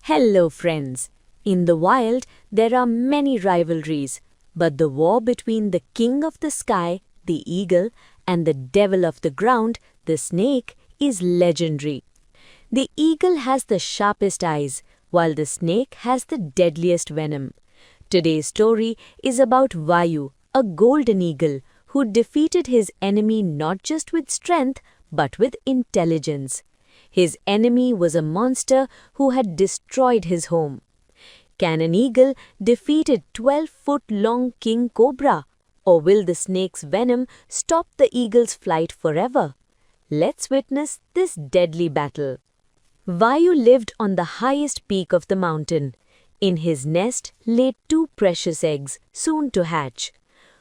Hello, friends. In the wild, there are many rivalries, but the war between the king of the sky, the eagle, and the devil of the ground, the snake, is legendary. The eagle has the sharpest eyes, while the snake has the deadliest venom. Today's story is about Vayu, a golden eagle, who defeated his enemy not just with strength, but with intelligence. His enemy was a monster who had destroyed his home. Can an eagle defeat a 12-foot-long king cobra? Or will the snake's venom stop the eagle's flight forever? Let's witness this deadly battle. Vayu lived on the highest peak of the mountain. In his nest lay two precious eggs, soon to hatch.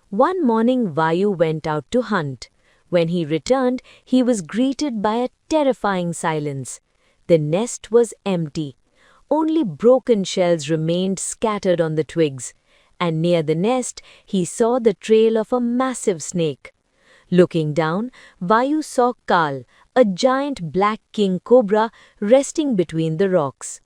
One morning Vayu went out to hunt. When he returned, he was greeted by a terrifying silence. The nest was empty. Only broken shells remained scattered on the twigs, and near the nest he saw the trail of a massive snake. Looking down, Vayu saw Kal, a giant black king cobra, resting between the rocks.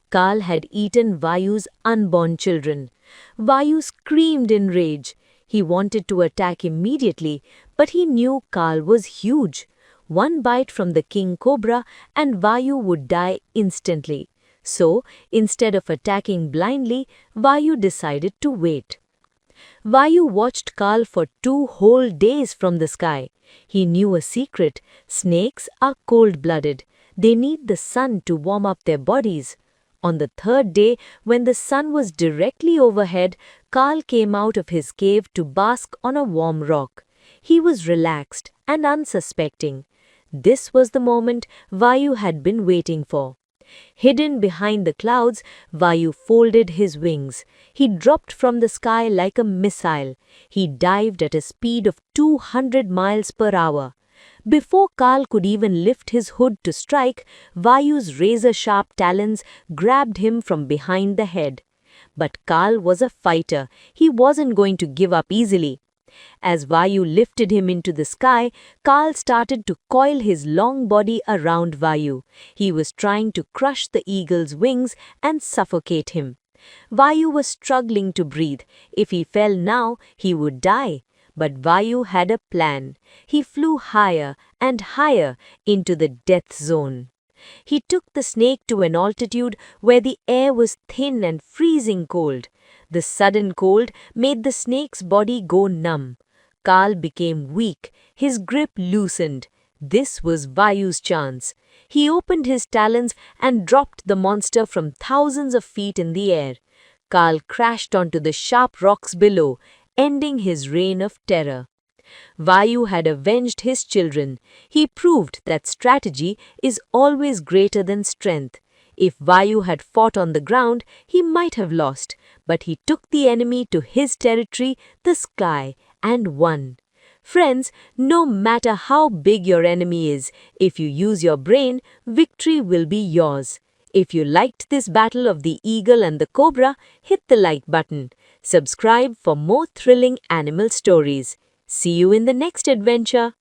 Kal had eaten Vayu's unborn children. Vayu screamed in rage. He wanted to attack immediately, but he knew Kal was huge. One bite from the king cobra and Vayu would die instantly. So, instead of attacking blindly, Vayu decided to wait. Vayu watched Kal for 2 whole days from the sky. He knew a secret: snakes are cold-blooded. They need the sun to warm up their bodies. On the 3rd day, when the sun was directly overhead, Kal came out of his cave to bask on a warm rock. He was relaxed and unsuspecting. This was the moment Vayu had been waiting for. Hidden behind the clouds, Vayu folded his wings. He dropped from the sky like a missile. He dived at a speed of 200 miles per hour. Before Kal could even lift his hood to strike, Vayu's razor-sharp talons grabbed him from behind the head. But Kal was a fighter. He wasn't going to give up easily. As Vayu lifted him into the sky, Kal started to coil his long body around Vayu. He was trying to crush the eagle's wings and suffocate him. Vayu was struggling to breathe. If he fell now, he would die. But Vayu had a plan. He flew higher and higher into the death zone. He took the snake to an altitude where the air was thin and freezing cold. The sudden cold made the snake's body go numb. Kal became weak. His grip loosened. This was Vayu's chance. He opened his talons and dropped the monster from thousands of feet in the air. Kal crashed onto the sharp rocks below, ending his reign of terror. Vayu had avenged his children. He proved that strategy is always greater than strength. If Vayu had fought on the ground, he might have lost, but he took the enemy to his territory, the sky, and won. Friends, no matter how big your enemy is, if you use your brain, victory will be yours. If you liked this battle of the eagle and the cobra, hit the like button. Subscribe for more thrilling animal stories. See you in the next adventure.